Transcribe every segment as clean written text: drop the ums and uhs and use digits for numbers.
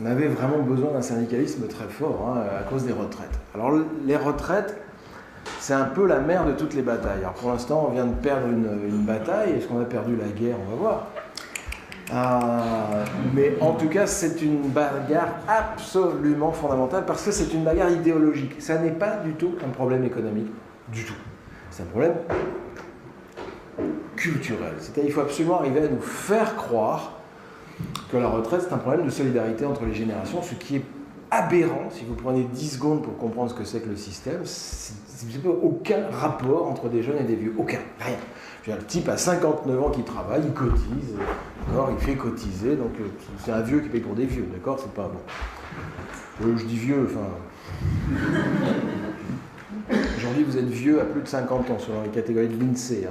on avait vraiment besoin d'un syndicalisme très fort à cause des retraites. Alors les retraites, c'est un peu la mère de toutes les batailles. Alors pour l'instant, on vient de perdre une bataille. Est-ce qu'on a perdu la guerre? On va voir. Mais en tout cas, c'est une bagarre absolument fondamentale parce que c'est une bagarre idéologique. Ça n'est pas du tout un problème économique, du tout. C'est un problème culturel. C'est-à-dire qu'il faut absolument arriver à nous faire croire que la retraite, c'est un problème de solidarité entre les générations, ce qui est aberrant. Si vous prenez 10 secondes pour comprendre ce que c'est que le système, il n'y a aucun rapport entre des jeunes et des vieux. Aucun, rien. Le type a 59 ans qui travaille, il cotise, d'accord, il fait cotiser, donc c'est un vieux qui paye pour des vieux, d'accord, c'est pas bon. Je dis vieux, enfin... Aujourd'hui, vous êtes vieux à plus de 50 ans, selon les catégories de l'INSEE.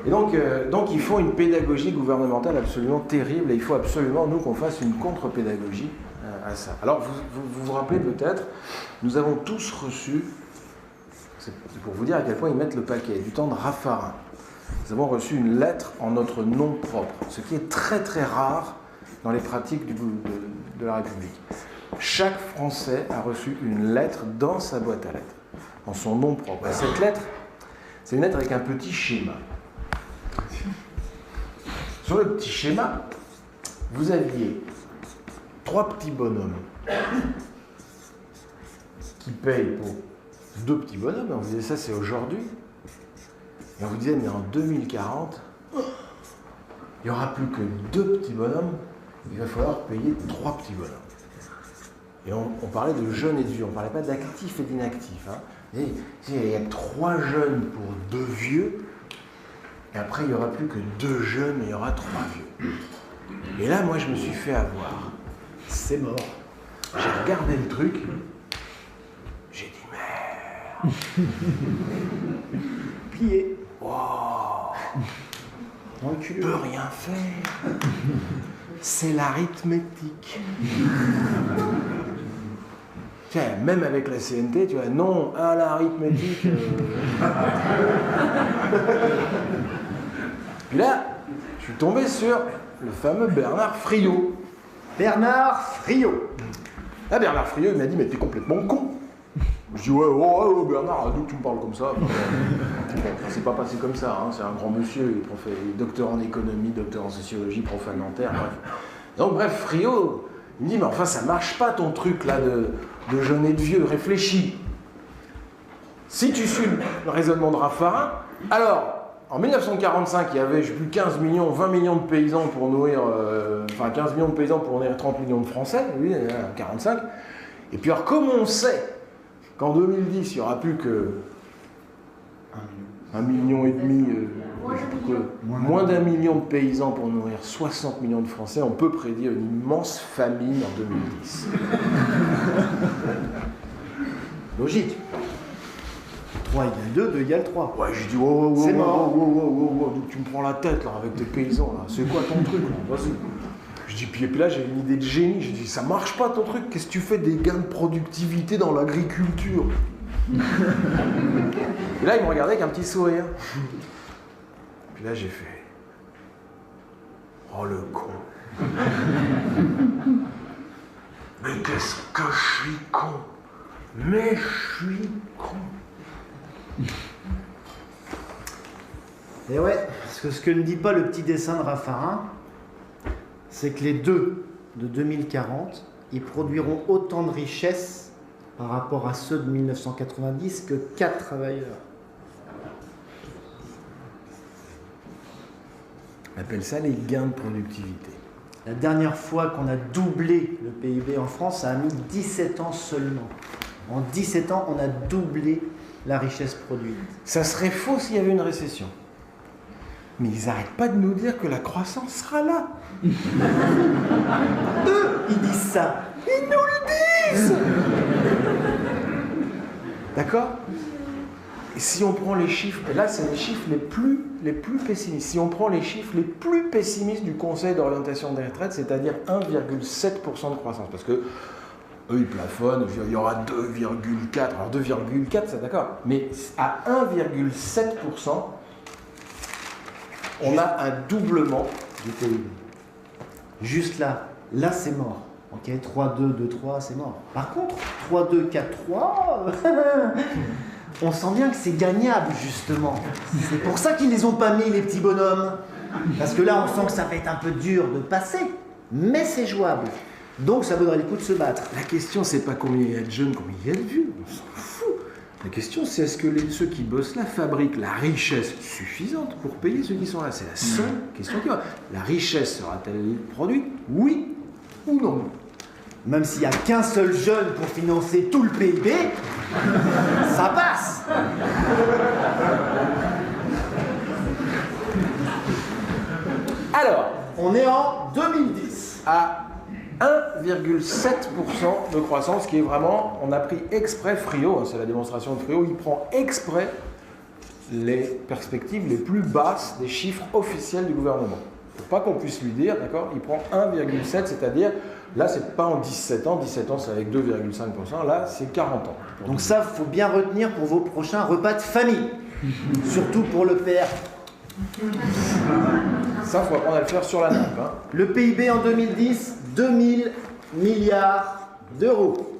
Et donc, il faut une pédagogie gouvernementale absolument terrible, et il faut absolument, nous, qu'on fasse une contre-pédagogie à ça. Alors, vous vous rappelez peut-être, nous avons tous reçu... C'est pour vous dire à quel point ils mettent le paquet. Du temps de Raffarin, nous avons reçu une lettre en notre nom propre, ce qui est très très rare dans les pratiques de la République. Chaque Français a reçu une lettre dans sa boîte à lettres, en son nom propre. Et cette lettre, c'est une lettre avec un petit schéma. Sur le petit schéma, vous aviez 3 petits bonhommes qui payent pour 2 petits bonhommes, on vous disait ça c'est aujourd'hui, et on vous disait mais en 2040, il n'y aura plus que 2 petits bonhommes, il va falloir payer 3 petits bonhommes. Et on parlait de jeunes et de vieux, on ne parlait pas d'actifs et d'inactifs. Il y a 3 jeunes pour 2 vieux, et après il n'y aura plus que 2 jeunes et il y aura 3 vieux. Et là moi je me suis fait avoir, c'est mort. J'ai regardé le truc, j'ai dit plié. Wow. On ne peut rien faire. C'est l'arithmétique. Tiens, même avec la CNT, tu vois, non à l'arithmétique. Puis là, je suis tombé sur le fameux Bernard Friot. Bernard Friot. Là, Bernard Friot, il m'a dit, mais t'es complètement con. Je dis ouais, Bernard, d'où tu me parles comme ça? C'est pas passé comme ça, c'est un grand monsieur, il est docteur en économie, docteur en sociologie, prof à Nanterre, bref. Donc bref, Friot, il me dit, mais enfin ça marche pas ton truc là de jeunes et de vieux, réfléchis. Si tu suis le raisonnement de Raffarin, alors, en 1945, il y avait, je sais plus, 15 millions, 20 millions de paysans pour nourrir, 15 millions de paysans pour nourrir 30 millions de Français, lui, 45. Et puis alors, comme on sait qu'en 2010, il n'y aura plus que 1,5 million, moins d'1 million de paysans pour nourrir 60 millions de Français, on peut prédire une immense famine en 2010. Logique. 3 égale 2, 2 égale 3. Ouais, je dis, c'est mort. Tu me prends la tête là avec tes paysans là. C'est quoi ton truc là? Vas-y. Je dis, puis là j'ai une idée de génie. Je dis, ça marche pas ton truc. Qu'est-ce que tu fais des gains de productivité dans l'agriculture? Et là il me regardait avec un petit sourire. Puis là j'ai fait, oh le con. Mais qu'est-ce que je suis con. Mais je suis con. Et ouais, parce que ce que ne dit pas le petit dessin de Raffarin, c'est que les deux de 2040, ils produiront autant de richesses par rapport à ceux de 1990 que 4 travailleurs. On appelle ça les gains de productivité. La dernière fois qu'on a doublé le PIB en France, ça a mis 17 ans seulement. En 17 ans, on a doublé la richesse produite. Ça serait faux s'il y avait une récession. Mais ils n'arrêtent pas de nous dire que la croissance sera là. Eux, ils disent ça. Ils nous le disent. D'accord? Et si on prend les chiffres, et là c'est les chiffres les plus pessimistes, si on prend les chiffres les plus pessimistes du Conseil d'orientation des retraites, c'est-à-dire 1,7% de croissance, parce que eux ils plafonnent, il y aura 2,4, alors 2,4 c'est d'accord, mais à 1,7%, on a un doublement du PIB. juste là, c'est mort. Ok, 3, 2, 2, 3, c'est mort. Par contre, 3, 2, 4, 3, on sent bien que c'est gagnable, justement. C'est pour ça qu'ils les ont pas mis, les petits bonhommes. Parce que là, on sent que ça va être un peu dur de passer, mais c'est jouable. Donc, ça vaudrait le coup de se battre. La question, c'est pas combien il y a de jeunes, combien il y a de vieux. On s'en fout. La question, c'est est-ce que ceux qui bossent là fabriquent la richesse suffisante pour payer ceux qui sont là? C'est la seule question qui va. La richesse sera-t-elle produite? Oui ou non? Même s'il n'y a qu'un seul jeune pour financer tout le PIB, ça passe. Alors, on est en 2010. À 1,7% de croissance, qui est vraiment, on a pris exprès Frio, hein, c'est la démonstration de Frio, il prend exprès les perspectives les plus basses des chiffres officiels du gouvernement. Pour pas qu'on puisse lui dire, d'accord, il prend 1,7, c'est-à-dire, là c'est pas en 17 ans c'est avec 2,5%, là c'est 40 ans. Donc ça, il faut bien retenir pour vos prochains repas de famille, surtout pour le père. Ça, il faut apprendre à le faire sur la nappe. Hein. Le PIB en 2010, 2000 milliards d'euros.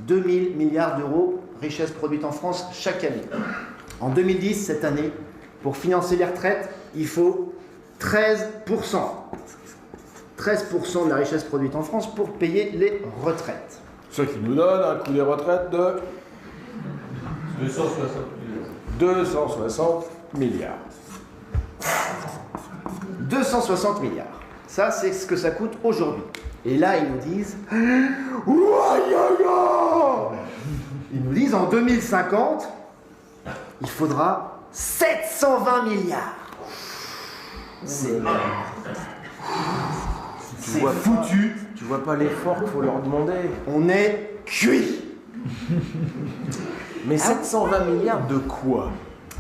2000 milliards d'euros, richesse produite en France chaque année. En 2010, cette année, pour financer les retraites, il faut 13%. 13% de la richesse produite en France pour payer les retraites. Ce qui nous donne un coût des retraites de 260 milliards. 260 milliards. Ça, c'est ce que ça coûte aujourd'hui. Et là, ils nous disent... Ils nous disent, en 2050, il faudra 720 milliards. C'est foutu. Tu vois pas l'effort qu'il faut leur demander. On est cuit. Mais 720 milliards de quoi?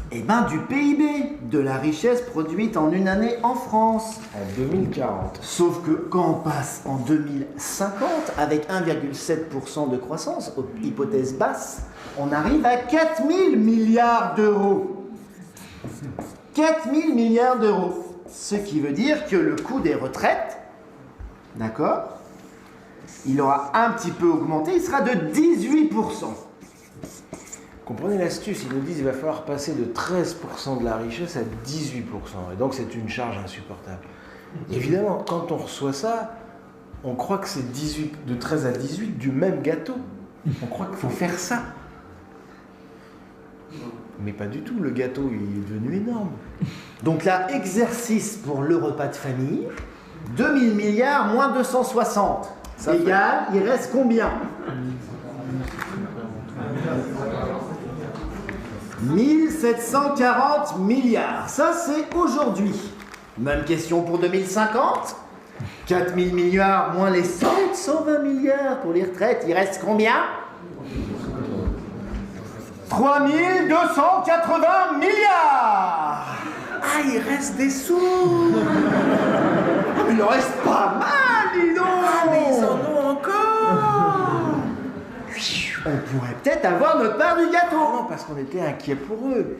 Eh bien, du PIB, de la richesse produite en une année en France. En 2040. Sauf que quand on passe en 2050, avec 1,7% de croissance, hypothèse basse, on arrive à 4000 milliards d'euros. 4000 milliards d'euros. Ce qui veut dire que le coût des retraites, d'accord, il aura un petit peu augmenté, il sera de 18%. Comprenez l'astuce, ils nous disent qu'il va falloir passer de 13% de la richesse à 18%. Et donc c'est une charge insupportable. Évidemment, quand on reçoit ça, on croit que c'est de 13 à 18 du même gâteau. On croit qu'il faut faire ça. Mais pas du tout, le gâteau il est devenu énorme. Donc là, exercice pour le repas de famille, 2000 milliards moins 260. Ça égale, il reste combien? 1740 milliards. Ça, c'est aujourd'hui. Même question pour 2050. 4000 milliards moins les 720 milliards pour les retraites. Il reste combien? 3280 milliards. Ah, il reste des sous. Il en reste pas mal, dis donc. Ah, mais ils en ont encore. On pourrait peut-être avoir notre part du gâteau. Non, parce qu'on était inquiets pour eux.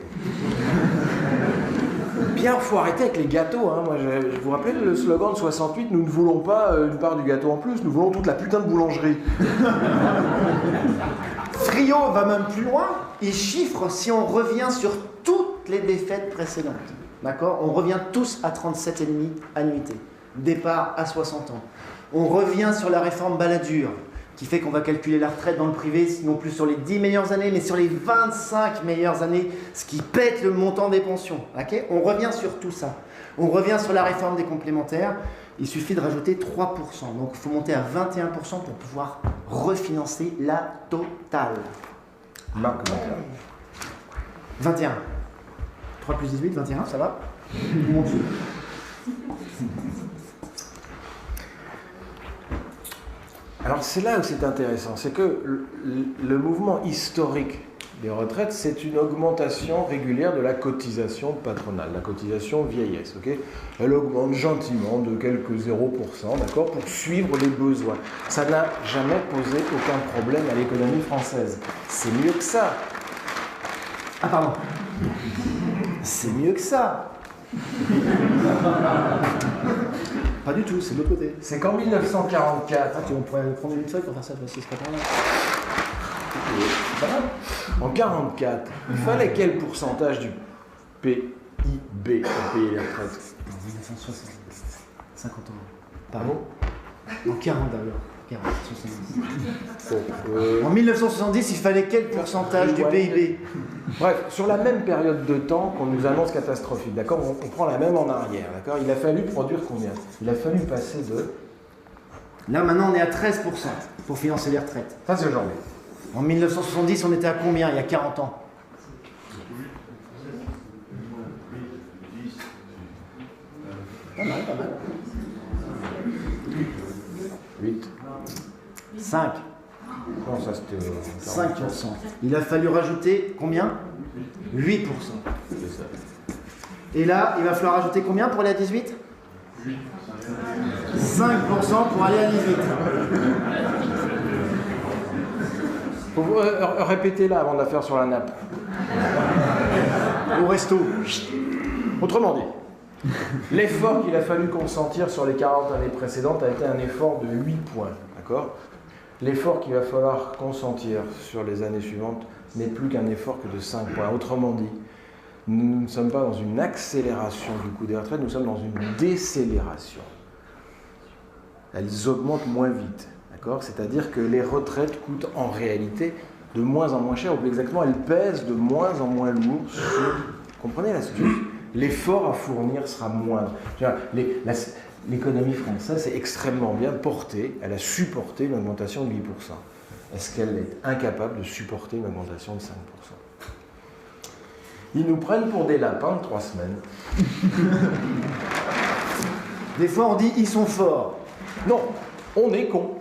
Bien, faut arrêter avec les gâteaux. Hein. Moi, je vous rappelle le slogan de 68, nous ne voulons pas une part du gâteau en plus, nous voulons toute la putain de boulangerie. Frio va même plus loin. Il chiffre si on revient sur toutes les défaites précédentes. D'accord? On revient tous à 37,5 annuités. Départ à 60 ans. On revient sur la réforme Balladur, qui fait qu'on va calculer la retraite dans le privé, non plus sur les 10 meilleures années, mais sur les 25 meilleures années, ce qui pète le montant des pensions. Okay, on revient sur tout ça. On revient sur la réforme des complémentaires. Il suffit de rajouter 3%. Donc, il faut monter à 21% pour pouvoir refinancer la totale. Marc, 21. 3 plus 18, 21, ça va? Mon Dieu. Alors c'est là où c'est intéressant, c'est que le mouvement historique des retraites, c'est une augmentation régulière de la cotisation patronale, la cotisation vieillesse. Okay, elle augmente gentiment de quelques 0%, d'accord, pour suivre les besoins. Ça n'a jamais posé aucun problème à l'économie française. C'est mieux que ça. Ah pardon. C'est mieux que ça. Pas du tout, c'est de l'autre côté. C'est qu'en 1944. Ah, on pourrait prendre une feuille pour faire ça, ce serait pas mal. C'est pas mal. En 1944, il fallait quel pourcentage du PIB pour payer les retraites? En 1960. 50 ans. Pardon? En 40 d'abord. 40, 70. Bon, En 1970, il fallait quel pourcentage du PIB? Bref, sur la même période de temps qu'on nous annonce catastrophique, d'accord, on prend la même en arrière, d'accord. Il a fallu produire combien? Il a fallu passer de... Là, maintenant, on est à 13% pour financer les retraites. Ça, c'est aujourd'hui. En 1970, on était à combien, il y a 40 ans? Pas mal, pas mal. 8. 5. Non, ça c'était... 5%. Il a fallu rajouter combien? 8%. C'est ça. Et là, il va falloir rajouter combien pour aller à 18? 5% pour aller à 18. Faut répéter là avant de la faire sur la nappe. Au resto. Autrement dit, l'effort qu'il a fallu consentir sur les 40 années précédentes a été un effort de 8 points, d'accord? L'effort qu'il va falloir consentir sur les années suivantes n'est plus qu'un effort que de 5 points. Autrement dit, nous ne sommes pas dans une accélération du coût des retraites, nous sommes dans une décélération. Elles augmentent moins vite, d'accord? C'est-à-dire que les retraites coûtent en réalité de moins en moins cher, ou plus exactement, elles pèsent de moins en moins lourd sur... Vous comprenez l'astuce? L'effort à fournir sera moindre. L'économie française est extrêmement bien portée, elle a supporté une augmentation de 8%. Est-ce qu'elle est incapable de supporter une augmentation de 5%? Ils nous prennent pour des lapins de 3 semaines. Des fois, on dit ils sont forts. Non, on est con.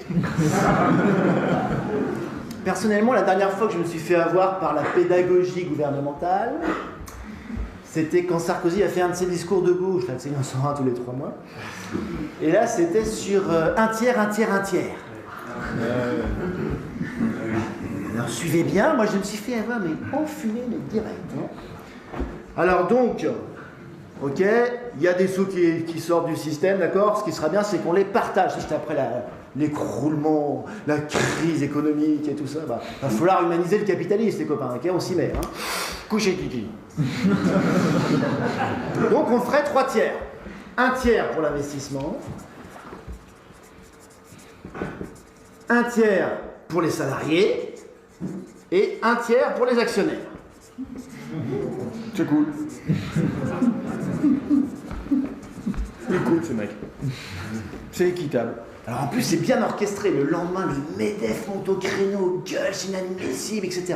Personnellement, la dernière fois que je me suis fait avoir par la pédagogie gouvernementale, c'était quand Sarkozy a fait un de ses discours de gauche, là, tu sais, il en sort un tous les 3 mois. Et là, c'était sur un tiers, un tiers, un tiers. Alors, suivez bien, moi je me suis fait avoir, mais enfumé, mais direct. Hein. Alors donc, ok, il y a des sous qui sortent du système, d'accord? Ce qui sera bien, c'est qu'on les partage. Juste après l'écroulement, la crise économique et tout ça, bah, va falloir humaniser le capitalisme, les copains, ok? On s'y met. Hein. Couchez Kiki. Donc on ferait 3 tiers. 1 tiers pour l'investissement, 1 tiers pour les salariés et 1 tiers pour les actionnaires. C'est cool. C'est cool ce mec. C'est équitable. Alors en plus c'est bien orchestré, le lendemain le MEDEF monte au créneau, gueule, c'est inadmissible, etc.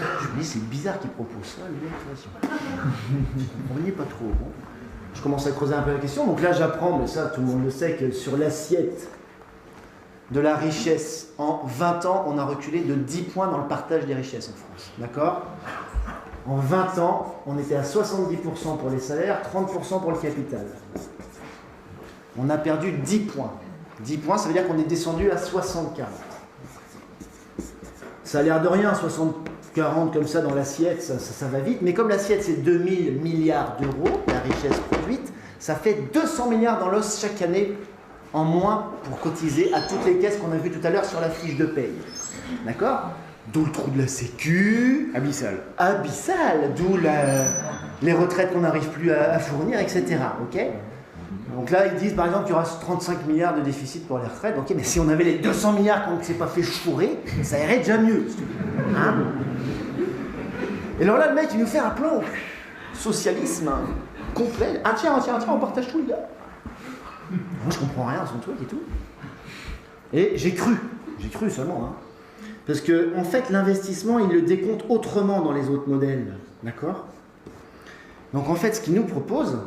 Je me dis c'est bizarre qu'il propose ça, le mec, je ne comprenais pas trop. Bon. Je commence à creuser un peu la question, donc là j'apprends, mais ça tout le monde le sait, que sur l'assiette de la richesse, en 20 ans, on a reculé de 10 points dans le partage des richesses en France. D'accord? En 20 ans, on était à 70% pour les salaires, 30% pour le capital. On a perdu 10 points. 10 points, ça veut dire qu'on est descendu à 60-40. Ça a l'air de rien, 60-40 comme ça dans l'assiette, ça va vite. Mais comme l'assiette, c'est 2000 milliards d'euros, la richesse produite, ça fait 200 milliards dans l'os chaque année en moins pour cotiser à toutes les caisses qu'on a vues tout à l'heure sur la fiche de paye. D'accord? D'où le trou de la sécu. Abyssal. Abyssal. D'où les retraites qu'on n'arrive plus à fournir, etc. Ok? Donc là, ils disent par exemple qu'il y aura 35 milliards de déficit pour les retraites. Ok, mais si on avait les 200 milliards qu'on ne s'est pas fait chourer, ça irait déjà mieux. Hein? Et alors là, le mec, il nous fait un plan socialisme complet. Ah tiens, on partage tout, les gars. Moi, je comprends rien à son truc et tout. Et j'ai cru seulement. Hein. Parce que, en fait, l'investissement, il le décompte autrement dans les autres modèles. D'accord? Donc, en fait, ce qu'il nous propose,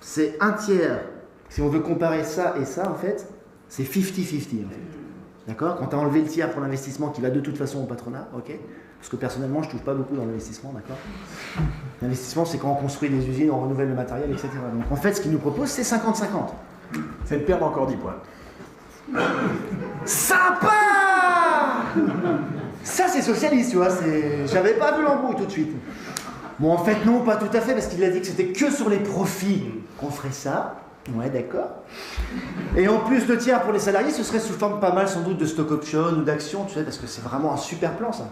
c'est 1 tiers. Si on veut comparer ça et ça, en fait, c'est 50-50. En fait. D'accord? Quand tu as enlevé le tiers pour l'investissement qui va de toute façon au patronat, ok? Parce que personnellement, je ne touche pas beaucoup dans l'investissement, d'accord? L'investissement, c'est quand on construit des usines, on renouvelle le matériel, etc. Donc, en fait, ce qu'il nous propose, c'est 50-50. C'est de perdre encore 10 points. Sympa! Ça, c'est socialiste, tu vois. J'avais pas vu l'embrouille tout de suite. Bon, en fait, non, pas tout à fait, parce qu'il a dit que c'était que sur les profits qu'on ferait ça. Ouais, d'accord. Et en plus, le tiers pour les salariés, ce serait sous forme pas mal sans doute de stock option ou d'actions, tu sais, parce que c'est vraiment un super plan, ça.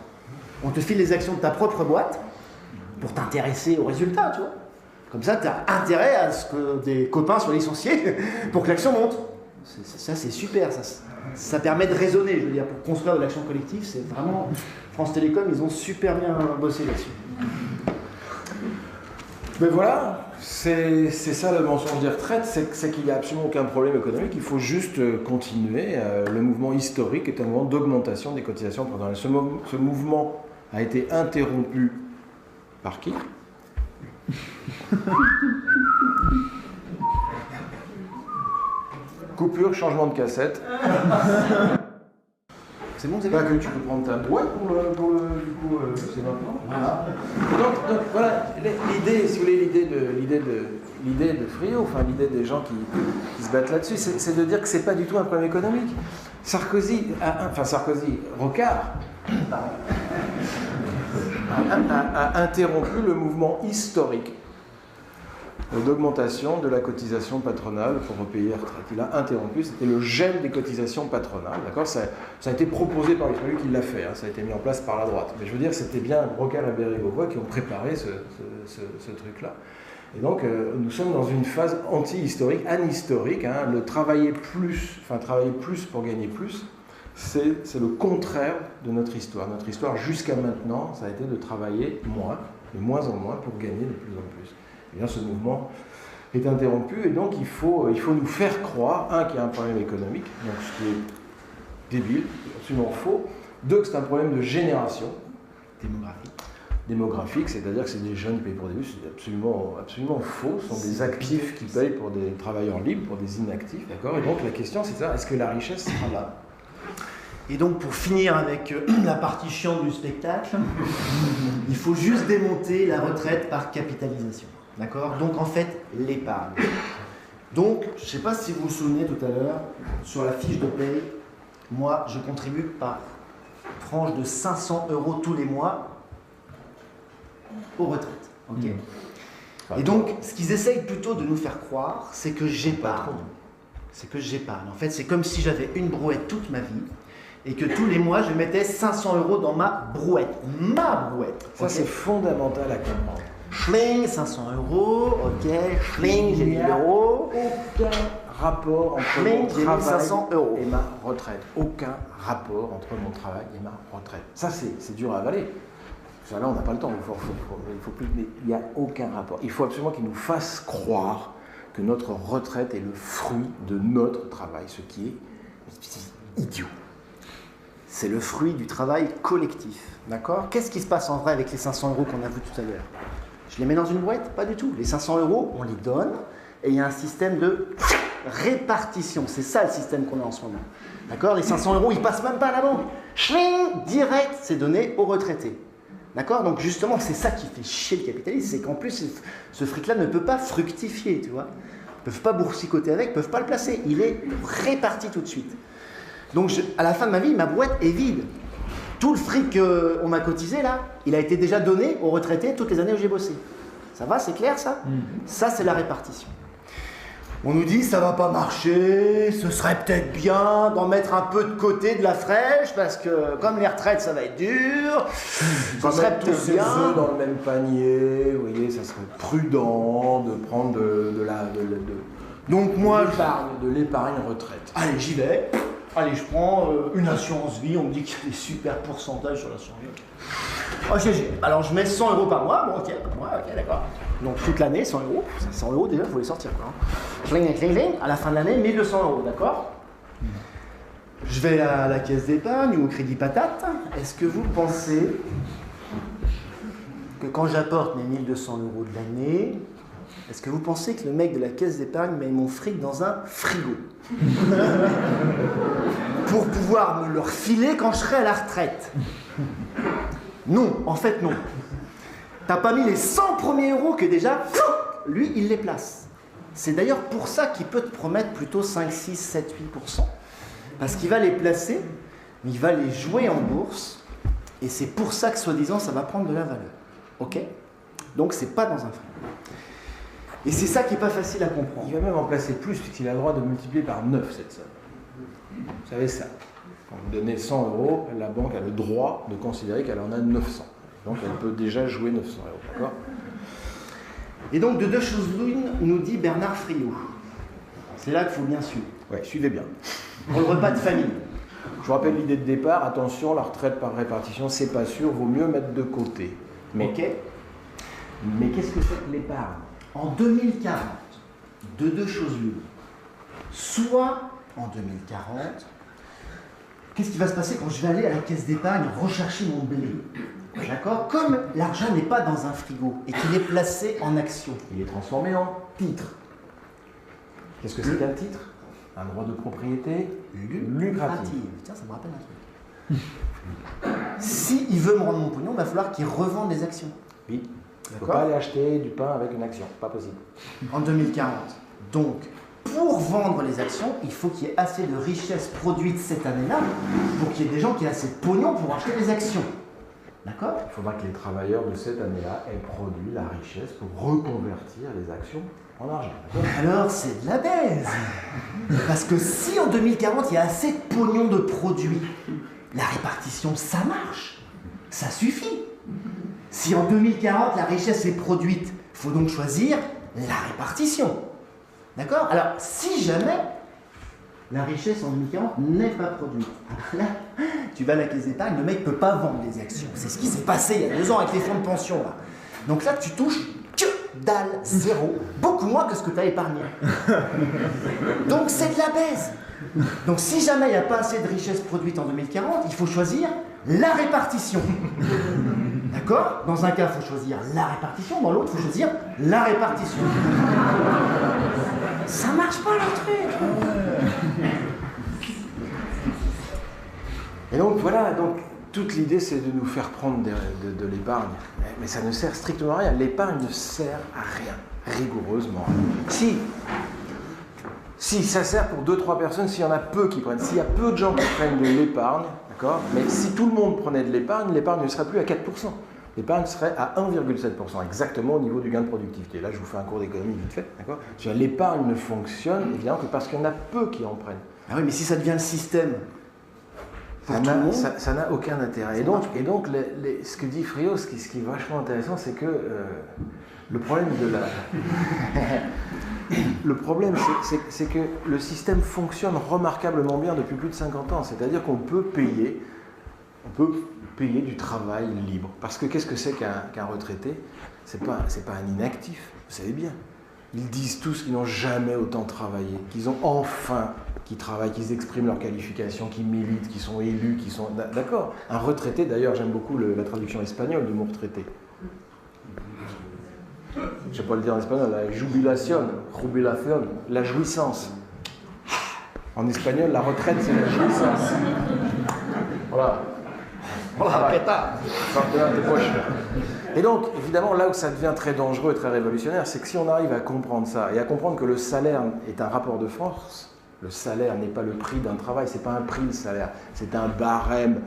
On te file les actions de ta propre boîte pour t'intéresser aux résultats, tu vois. Comme ça, tu as intérêt à ce que des copains soient licenciés pour que l'action monte. Ça, c'est super. Ça permet de raisonner, je veux dire, pour construire de l'action collective. C'est vraiment... France Télécom, ils ont super bien bossé là-dessus. Mais voilà, c'est ça le mensonge des retraites, c'est qu'il n'y a absolument aucun problème économique, il faut juste continuer. Le mouvement historique est un mouvement d'augmentation des cotisations patronales. Ce mouvement a été interrompu par qui? Coupure, changement de cassette. C'est bon, c'est Pas bien. que tu peux prendre ta boîte du coup, c'est maintenant. Voilà. Donc voilà, l'idée, si vous voulez, l'idée de Friot, enfin l'idée des gens qui se battent là-dessus, c'est de dire que c'est pas du tout un problème économique. Rocard a interrompu le mouvement historique d'augmentation de la cotisation patronale pour repayer la retraite. Il a interrompu, c'était le gel des cotisations patronales, d'accord, ça a été proposé par les qui l'a fait, hein, ça a été mis en place par la droite. Mais je veux dire, c'était bien Rocard et Bérégovoy qui ont préparé ce truc-là. Et donc, nous sommes dans une phase anti-historique, anhistorique, hein, le travailler plus pour gagner plus, c'est le contraire de notre histoire. Notre histoire, jusqu'à maintenant, ça a été de travailler moins, de moins en moins, pour gagner de plus en plus. Et bien, ce mouvement est interrompu, et donc il faut nous faire croire, qu'il y a un problème économique, donc ce qui est débile, absolument faux, deux, que c'est un problème de génération démographique, c'est-à-dire que c'est des jeunes qui payent pour des bus, c'est absolument faux, ce sont des actifs qui payent pour des travailleurs libres, pour des inactifs, d'accord. Et donc la question c'est ça, est-ce que la richesse sera là? Et donc, pour finir avec la partie chiante du spectacle, il faut juste démonter la retraite par capitalisation. D'accord? Donc, en fait, l'épargne. Donc, je ne sais pas si vous vous souvenez tout à l'heure, sur la fiche de paye, moi, je contribue par tranche de 500 € tous les mois aux retraites. Okay. Et donc, ce qu'ils essayent plutôt de nous faire croire, c'est que j'épargne. En fait, c'est comme si j'avais une brouette toute ma vie et que tous les mois, je mettais 500 € dans ma brouette. Ma brouette. Ça, c'est fondamental à comprendre. Schling, 500 €, ok. Schling, j'ai 1000 €. Aucun rapport entre Schling, mon j'ai travail 500 € et ma retraite. Aucun rapport entre mon travail et ma retraite. Ça, c'est dur à avaler. Là, on n'a pas le temps. Il faut plus, mais il n'y a aucun rapport. Il faut absolument qu'ils nous fassent croire que notre retraite est le fruit de notre travail, ce qui est idiot. C'est le fruit du travail collectif. D'accord? Qu'est-ce qui se passe en vrai avec les 500 € qu'on a vu tout à l'heure? Je les mets dans une boîte? Pas du tout. Les 500 €, on les donne et il y a un système de répartition. C'est ça le système qu'on a en ce moment. D'accord? Les 500 €, ils passent même pas à la banque. Schling, direct, c'est donné aux retraités. D'accord? Donc justement, c'est ça qui fait chier le capitalisme, c'est qu'en plus, ce fric-là ne peut pas fructifier, tu vois. Ils ne peuvent pas boursicoter avec, ils ne peuvent pas le placer. Il est réparti tout de suite. Donc à la fin de ma vie, ma boîte est vide. Tout le fric qu'on m'a cotisé là, il a été déjà donné aux retraités toutes les années où j'ai bossé. Ça va, c'est clair ça? Ça, c'est la répartition. On nous dit ça va pas marcher, ce serait peut-être bien d'en mettre un peu de côté de la fraîche parce que comme les retraites ça va être dur, ce serait tous peut-être ces bien. œufs dans le même panier, vous voyez, ça serait prudent de prendre Donc moi, de l'épargne retraite. allez, j'y vais. Allez, je prends une assurance vie, on me dit qu'il y a des super pourcentages sur l'assurance vie. Oh, GG. Alors je mets 100 € par mois, bon ok, d'accord. Donc toute l'année, 100 €. 100 € déjà, il faut les sortir quoi. Cling, cling, cling. À la fin de l'année, 1200 €, d'accord? Je vais à la caisse d'épargne ou au crédit patate. Est-ce que vous pensez que quand j'apporte mes 1200 € de l'année, est-ce que vous pensez que le mec de la caisse d'épargne met mon fric dans un frigo pour pouvoir me le refiler quand je serai à la retraite? Non, en fait non. T'as pas mis les 100 premiers euros que déjà, lui, il les place. C'est d'ailleurs pour ça qu'il peut te promettre plutôt 5, 6, 7, 8%. Parce qu'il va les placer, il va les jouer en bourse, et c'est pour ça que, soi-disant, ça va prendre de la valeur. Ok? Donc, c'est pas dans un frigo. Et c'est ça qui n'est pas facile à comprendre. Il va même en placer plus, puisqu'il a le droit de multiplier par 9 cette somme. Vous savez ça. Quand vous donnez 100 euros, la banque a le droit de considérer qu'elle en a 900. Donc elle peut déjà jouer 900 euros, d'accord? Et donc, de deux choses l'une, nous dit Bernard Friot. C'est là qu'il faut bien suivre. Ouais, suivez bien. Pour le repas de famille. Je vous rappelle l'idée de départ, attention, la retraite par répartition, c'est pas sûr, vaut mieux mettre de côté. Mais, Ok. mais qu'est-ce que c'est que l'épargne? En 2040, de deux choses l'une. Soit en 2040, qu'est-ce qui va se passer quand je vais aller à la caisse d'épargne rechercher mon blé? D'accord? Comme l'argent n'est pas dans un frigo et qu'il est placé en action. Il est transformé en titre. Qu'est-ce que c'est qu'un titre? Un droit de propriété lucratif. Tiens, ça me rappelle un truc. Si il veut me rendre mon pognon, il va falloir qu'il revende les actions. Oui. Il ne faut pas aller acheter du pain avec une action. Pas possible. En 2040. Donc, pour vendre les actions, il faut qu'il y ait assez de richesses produites cette année-là pour qu'il y ait des gens qui aient assez de pognon pour acheter des actions. D'accord? Il faudra que les travailleurs de cette année-là aient produit la richesse pour reconvertir les actions en argent. Alors, c'est de la baise. Parce que si en 2040, il y a assez de pognon de produits, la répartition, ça marche. Ça suffit. Si en 2040, la richesse est produite, il faut donc choisir la répartition. D'accord? Alors, si jamais la richesse en 2040 n'est pas produite, là, tu vas à la caisse d'épargne, le mec ne peut pas vendre les actions. C'est ce qui s'est passé il y a 2 ans avec les fonds de pension. Là. Donc là, tu touches que dalle, zéro, beaucoup moins que ce que tu as épargné. Donc c'est de la baise. Donc si jamais il n'y a pas assez de richesse produite en 2040, il faut choisir la répartition. D'accord? Dans un cas, il faut choisir la répartition, dans l'autre, il faut choisir la répartition. Ça marche pas le truc. Et donc voilà, donc toute l'idée c'est de nous faire prendre de l'épargne. Mais ça ne sert strictement à rien. L'épargne ne sert à rien, rigoureusement. Si ça sert pour 2-3 personnes, s'il y en a peu qui prennent, s'il y a peu de gens qui prennent de l'épargne, d'accord, mais si tout le monde prenait de l'épargne ne serait plus à 4%. L'épargne serait à 1,7%, exactement au niveau du gain de productivité. Là, je vous fais un cours d'économie vite fait, d'accord? L'épargne ne fonctionne, évidemment, que parce qu'il y en a peu qui en prennent. Ah oui, mais si ça devient le système, ça n'a aucun intérêt. Et donc ce que dit Friot, ce qui est vachement intéressant, c'est que le problème de la... Le problème, c'est que le système fonctionne remarquablement bien depuis plus de 50 ans. C'est-à-dire qu'on peut payer du travail libre. Parce que qu'est-ce que c'est qu'un retraité? C'est pas un inactif, vous savez bien. Ils disent tous qu'ils n'ont jamais autant travaillé, qu'ils ont enfin, qu'ils travaillent, qu'ils expriment leurs qualifications, qu'ils militent, qu'ils sont élus, qu'ils sont... D'accord. Un retraité, d'ailleurs, j'aime beaucoup la traduction espagnole du mot retraité. Je ne sais pas le dire en espagnol, la jubilación, la jouissance. En espagnol, la retraite, c'est la jouissance. Voilà. Voilà, pétard. Et donc, évidemment, là où ça devient très dangereux et très révolutionnaire, c'est que si on arrive à comprendre ça, et à comprendre que le salaire est un rapport de force, le salaire n'est pas le prix d'un travail, c'est pas un prix le salaire, c'est un barème.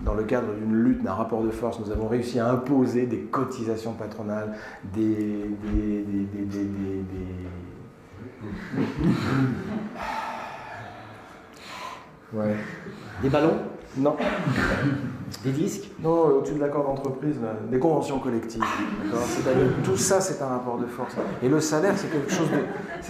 Dans le cadre d'une lutte, d'un rapport de force, nous avons réussi à imposer des cotisations patronales, Ouais. Des ballons? Non. Des disques? Non, au-dessus de l'accord d'entreprise, des conventions collectives. C'est-à-dire tout ça, c'est un rapport de force. Et le salaire, c'est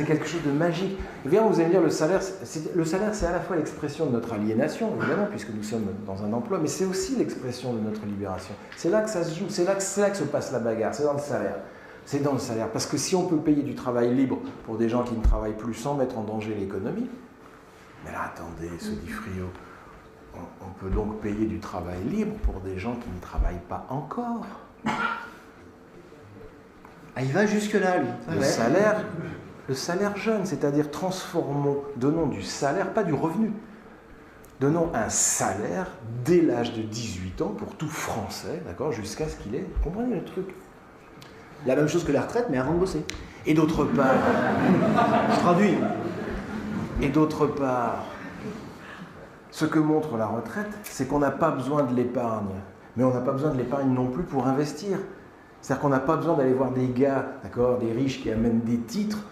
quelque chose de magique. Évidemment, vous allez me dire, le salaire, c'est à la fois l'expression de notre aliénation, évidemment, puisque nous sommes dans un emploi, mais c'est aussi l'expression de notre libération. C'est là que ça se joue, c'est là que se passe la bagarre, c'est dans le salaire. C'est dans le salaire. Parce que si on peut payer du travail libre pour des gens qui ne travaillent plus sans mettre en danger l'économie, mais là, attendez, se dit Friot, on peut donc payer du travail libre pour des gens qui ne travaillent pas encore. Ah, il va jusque-là, lui. Le salaire jeune, c'est-à-dire donnons du salaire, pas du revenu. Donnons un salaire dès l'âge de 18 ans pour tout Français, d'accord, jusqu'à ce qu'il ait... Vous comprenez le truc? La même chose que la retraite, mais avant de bosser. Et d'autre part... Je traduis. Et d'autre part... Ce que montre la retraite, c'est qu'on n'a pas besoin de l'épargne. Mais on n'a pas besoin de l'épargne non plus pour investir. C'est-à-dire qu'on n'a pas besoin d'aller voir des gars, d'accord, des riches qui amènent des titres,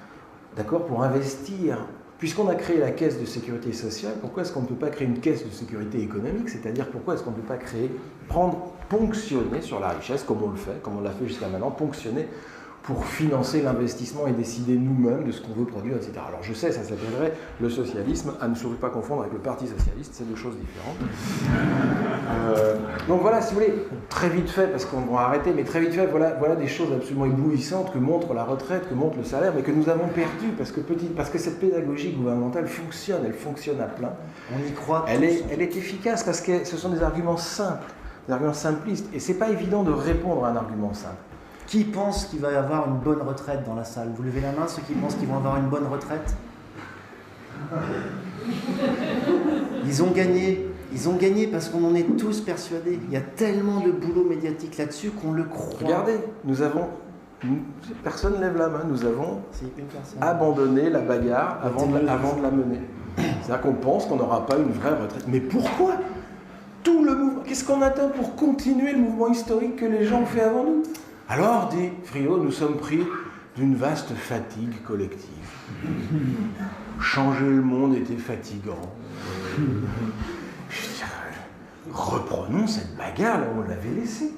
d'accord, pour investir. Puisqu'on a créé la caisse de sécurité sociale, pourquoi est-ce qu'on ne peut pas créer une caisse de sécurité économique? C'est-à-dire pourquoi est-ce qu'on ne peut pas ponctionner sur la richesse, comme on le fait, comme on l'a fait jusqu'à maintenant, ponctionner pour financer l'investissement et décider nous-mêmes de ce qu'on veut produire, etc. Alors je sais, ça s'appellerait le socialisme, à ne surtout pas confondre avec le Parti socialiste, c'est deux choses différentes. Donc voilà, si vous voulez, très vite fait, parce qu'on va arrêter, mais très vite fait, voilà des choses absolument éblouissantes que montre la retraite, que montre le salaire, mais que nous avons perdu, parce que cette pédagogie gouvernementale fonctionne, elle fonctionne à plein. On y croit. Elle est efficace, parce que ce sont des arguments simples, des arguments simplistes, et c'est pas évident de répondre à un argument simple. Qui pense qu'il va y avoir une bonne retraite dans la salle? Vous levez la main, ceux qui pensent qu'ils vont avoir une bonne retraite? Ils ont gagné parce qu'on en est tous persuadés. Il y a tellement de boulot médiatique là-dessus qu'on le croit. Regardez, personne ne lève la main, nous avons abandonné la bagarre avant de la mener. C'est-à-dire qu'on pense qu'on n'aura pas une vraie retraite. Mais pourquoi? Tout le mouvement, qu'est-ce qu'on attend pour continuer le mouvement historique que les gens ont fait avant nous? Alors, dit Friot, nous sommes pris d'une vaste fatigue collective. Changer le monde était fatigant. Je veux dire, reprenons cette bagarre là où on l'avait laissée.